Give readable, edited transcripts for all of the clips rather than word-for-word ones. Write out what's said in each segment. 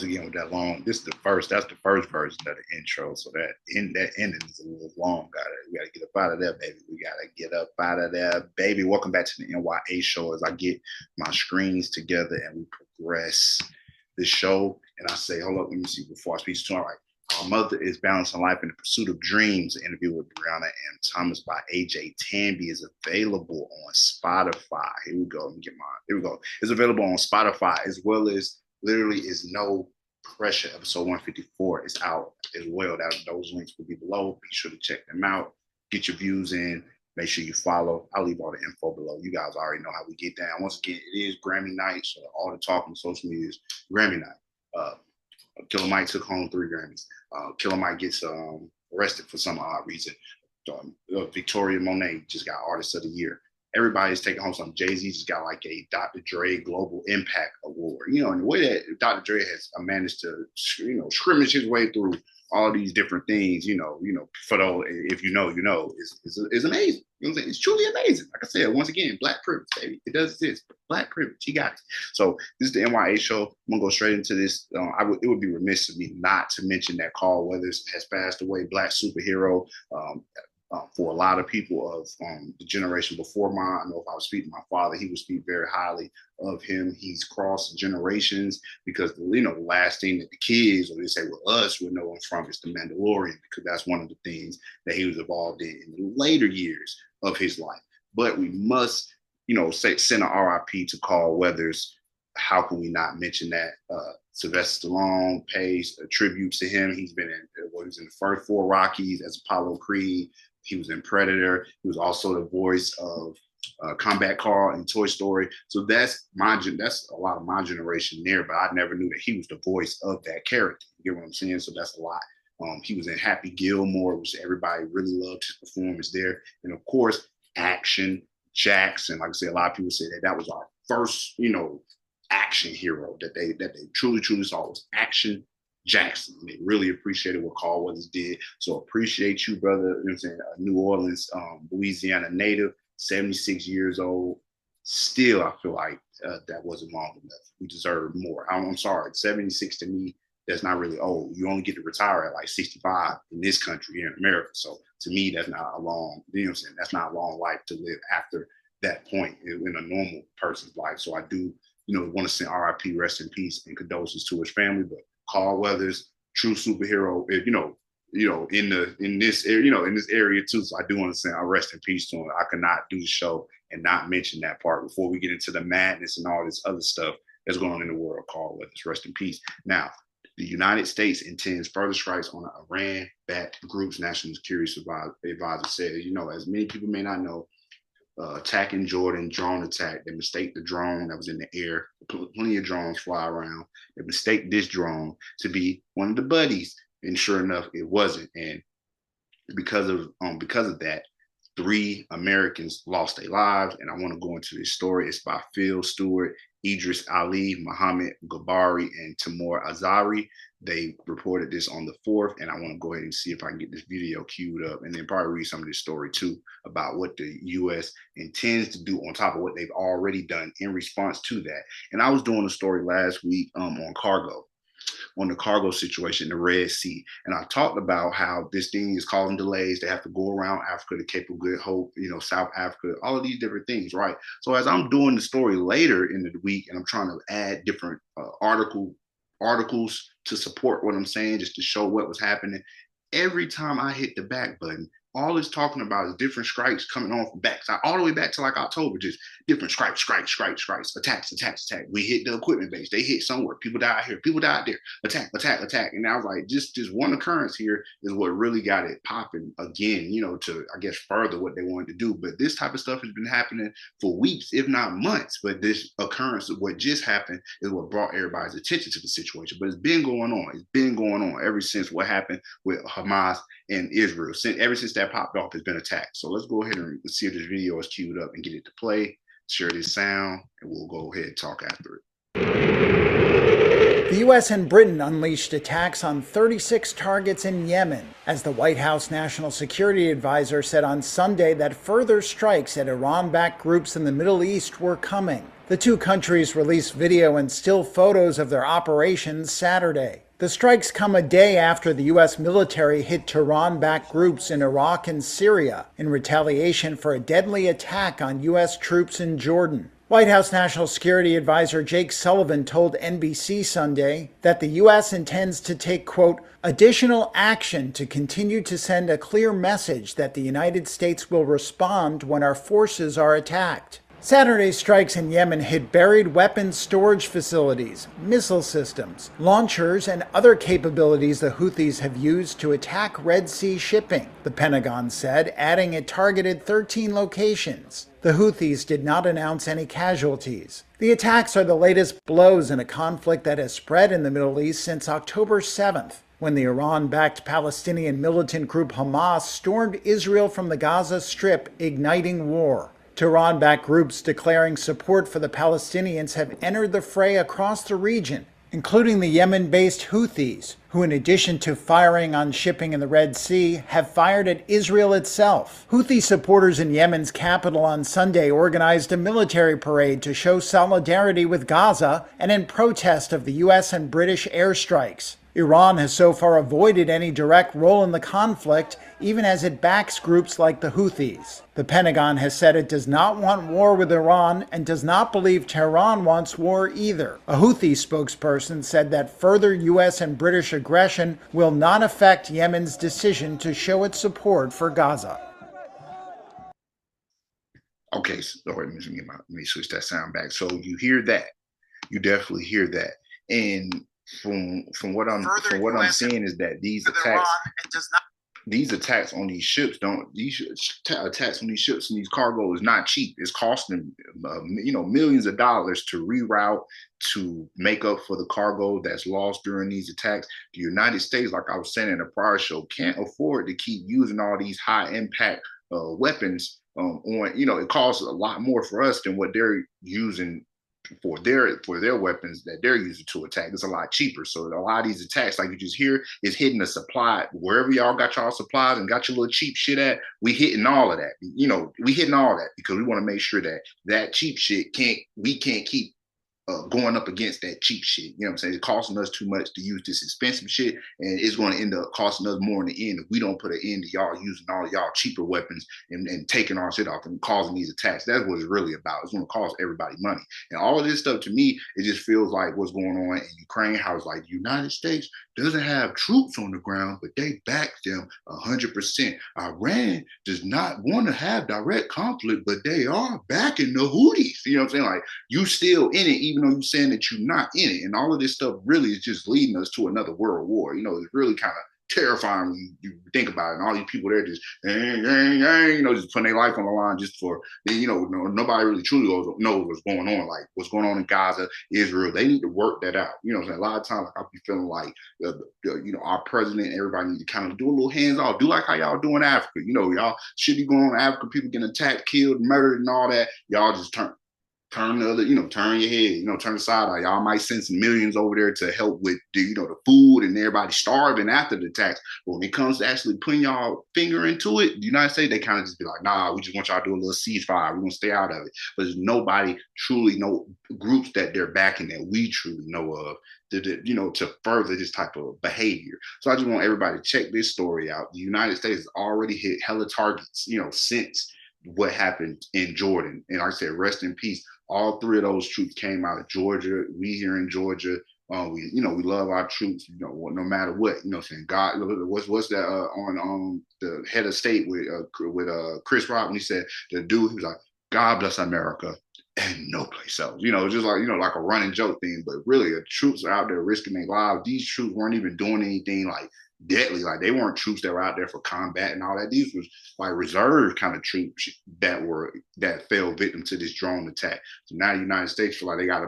again with that long. This is the first. That's the first version of the intro. So that ending is a little long. We gotta get up out of there, baby. We gotta get up out of there, baby. Welcome back to the N.y.a show. As I get my screens together and we progress the show. And I say, hold up, let me see before I speak to. All right. Our Mother is Balancing Life in the Pursuit of Dreams, an interview with Breyonna and Thomas by Ajay. Tambe is available on Spotify. Here we go. Let me get mine. Here we go. It's available on Spotify as well as Literally Is No Pressure. Episode 154 is out as well. Those links will be below. Be sure to check them out. Get your views in. Make sure you follow. I'll leave all the info below. You guys already know how we get down. Once again, it is Grammy night, so all the talk on social media is Grammy night. Killer Mike took home 3 Grammys. Killer Mike gets arrested for some odd reason. Victoria Monet just got Artist of the Year. Everybody's taking home something. Jay-Z just got like a Dr. Dre Global Impact Award. You know, and the way that Dr. Dre has managed to, scrimmage his way through all these different things, for those, if you know, is amazing. You know what I'm saying? It's truly amazing. Like I said, once again, Black privilege, baby. It does exist. Black privilege. He got it. So this is the N.y.a show. I'm going to go straight into this. It would be remiss of me not to mention that Carl Weathers has passed away, Black superhero. For a lot of people of the generation before mine, I know if I was speaking to my father, he would speak very highly of him. He's crossed generations because the last thing that the kids, or they say with us, would know him from is The Mandalorian, because that's one of the things that he was involved in the later years of his life. But we must, send an RIP to Carl Weathers. How can we not mention that? Sylvester Stallone pays a tribute to him. He's been in the first 4 Rockies as Apollo Creed. He was in Predator. He was also the voice of Combat Carl in Toy Story. So that's a lot of my generation there, but I never knew that he was the voice of that character. You get what I'm saying? So that's a lot. He was in Happy Gilmore, which everybody really loved his performance there. And of course, Action Jackson. Like I said, a lot of people say that was our first, action hero that they truly saw was Action Jackson. They really appreciated what Carl Weathers did. So appreciate you, brother. You know what I'm saying? A New Orleans, Louisiana native, 76 years old. Still, I feel like that wasn't long enough. We deserve more. I'm sorry. 76 to me, that's not really old. You only get to retire at like 65 in this country, here in America. So to me, that's not a long, that's not a long life to live after that point in a normal person's life. So I do, want to send RIP, rest in peace, and condolences to his family. But Carl Weathers, true superhero, in this area too. So I do want to say I rest in peace to him. I could not do the show and not mention that part before we get into the madness and all this other stuff that's going on in the world. Carl Weathers, rest in peace. Now, the United States intends further strikes on Iran-backed group's national security advisor said, as many people may not know, attacking Jordan, drone attack. They mistake the drone that was in the air. Plenty of drones fly around. They mistake this drone to be one of the buddies, and sure enough, it wasn't. And because of that, 3 Americans lost their lives. And I want to go into this story. It's by Phil Stewart, Idris Ali, Mohammed Gabari, and Timur Azari. They reported this on the 4th, and I want to go ahead and see if I can get this video queued up and then probably read some of this story too about what the U.S. intends to do on top of what they've already done in response to that. And I was doing a story last week on the cargo situation in the Red Sea. And I talked about how this thing is causing delays. They have to go around Africa, the Cape of Good Hope, South Africa, all of these different things, right? So as I'm doing the story later in the week and I'm trying to add different articles to support what I'm saying, just to show what was happening, every time I hit the back button, all it's talking about is different strikes coming on from backside, all the way back to like October, just different strikes, attacks. We hit the equipment base. They hit somewhere. People died here. People died there. Attack. And I was like, just one occurrence here is what really got it popping again, to, I guess, further what they wanted to do. But this type of stuff has been happening for weeks, if not months. But this occurrence of what just happened is what brought everybody's attention to the situation. But it's been going on. It's been going on ever since what happened with Hamas and Israel. Ever since that popped off, has been attacked. So let's go ahead and see if this video is queued up and get it to play. Share this sound, and we'll go ahead and talk after it. The U.S. and Britain unleashed attacks on 36 targets in Yemen, as the White House National Security Advisor said on Sunday that further strikes at Iran-backed groups in the Middle East were coming. The two countries released video and still photos of their operations Saturday. The strikes come a day after the U.S. military hit Tehran-backed groups in Iraq and Syria in retaliation for a deadly attack on U.S. troops in Jordan. White House National Security Advisor Jake Sullivan told NBC Sunday that the U.S. intends to take, quote, additional action to continue to send a clear message that the United States will respond when our forces are attacked. Saturday's strikes in Yemen hit buried weapons storage facilities, missile systems, launchers, and other capabilities the Houthis have used to attack Red Sea shipping, the Pentagon said, adding it targeted 13 locations. The Houthis did not announce any casualties. The attacks are the latest blows in a conflict that has spread in the Middle East since October 7th, when the Iran-backed Palestinian militant group Hamas stormed Israel from the Gaza Strip, igniting war. Tehran-backed groups declaring support for the Palestinians have entered the fray across the region, including the Yemen-based Houthis, who in addition to firing on shipping in the Red Sea, have fired at Israel itself. Houthi supporters in Yemen's capital on Sunday organized a military parade to show solidarity with Gaza and in protest of the U.S. and British airstrikes. Iran has so far avoided any direct role in the conflict, even as it backs groups like the Houthis. The Pentagon has said it does not want war with Iran and does not believe Tehran wants war either. A Houthi spokesperson said that further U.S. and British aggression will not affect Yemen's decision to show its support for Gaza. Okay, so let me switch that sound back. So you hear that? You definitely hear that, and from what I'm seeing is that these attacks on these ships attacks on these ships and these cargo is not cheap. It's costing millions of dollars to reroute, to make up for the cargo that's lost during these attacks. The United States, like I was saying in a prior show, can't afford to keep using all these high impact weapons it costs a lot more for us than what they're using for their weapons that they're using to attack. It's a lot cheaper. So a lot of these attacks, like you just hear, is hitting the supply. Wherever y'all got y'all supplies and got your little cheap shit at, we hitting all of that. We hitting all that because we want to make sure that cheap shit we can't keep going up against that cheap shit. You know what I'm saying? It's costing us too much to use this expensive shit, and it's going to end up costing us more in the end if we don't put an end to y'all using all y'all cheaper weapons and taking our shit off and causing these attacks. That's what it's really about. It's going to cost everybody money. And all of this stuff, to me, it just feels like what's going on in Ukraine, how it's like the United States doesn't have troops on the ground, but they back them 100%. Iran does not want to have direct conflict, but they are backing the Houthis. You know what I'm saying? Like, you still in it, even though you're saying that you're not in it. And all of this stuff really is just leading us to another world war. It's really kind of terrifying when you think about it. And all these people there just, just putting their life on the line just for, nobody really truly knows what's going on. Like what's going on in Gaza, Israel, they need to work that out. A lot of times I'll be feeling like, our president, everybody need to kind of do a little hands off, do like how y'all do in Africa. Y'all should be going on Africa, people getting attacked, killed, murdered and all that. Y'all just turn the other, turn your head, turn the side eye. Y'all might send some millions over there to help with the food and everybody starving after the attacks. But when it comes to actually putting y'all finger into it, the United States, they kind of just be like, nah, we just want y'all to do a little ceasefire. We're gonna stay out of it. But there's nobody truly groups that they're backing that we truly know of to further this type of behavior. So I just want everybody to check this story out. The United States has already hit hella targets, since what happened in Jordan. And like I said, rest in peace. All three of those troops came out of Georgia. We here in Georgia, we love our troops. No matter what. Saying God. What's that on the head of state with Chris Rock when he said the dude, he was like, God bless America and no place else. Just like a running joke thing. But really, the troops are out there risking their lives. These troops weren't even doing anything like deadly. Like they weren't troops that were out there for combat and all that. These was like reserve kind of troops that fell victim to this drone attack. So now the United States feel like they gotta,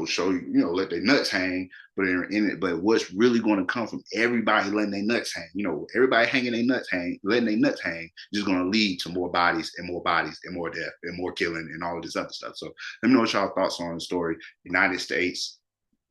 show let their nuts hang, but they're in it. But what's really going to come from everybody letting their nuts hang, everybody letting their nuts hang, is going to lead to more bodies and more death and more killing and all of this other stuff. So let me know what y'all thoughts on the story. United States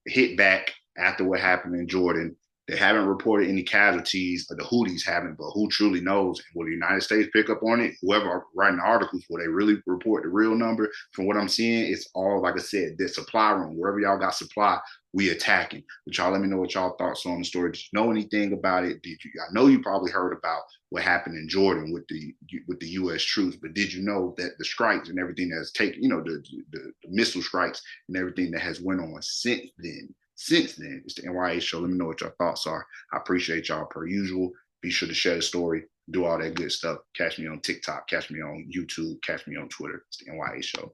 hit back after what happened in Jordan. They haven't reported any casualties, but the Houthis haven't. But who truly knows? And will the United States pick up on it? Whoever are writing the articles, will they really report the real number? From what I'm seeing, it's all, like I said, the supply room. Wherever y'all got supply, we attacking. But y'all let me know what y'all thoughts on the story. Did you know anything about it? Did you? I know you probably heard about what happened in Jordan with the U.S. troops, but did you know that the strikes and everything that's taken, the missile strikes and everything that has went on since then? Since then, it's the N.y.a show. Let me know what your thoughts are. I appreciate y'all per usual. Be sure to share the story, do all that good stuff. Catch me on TikTok, catch me on YouTube, catch me on Twitter. It's the N.y.a show.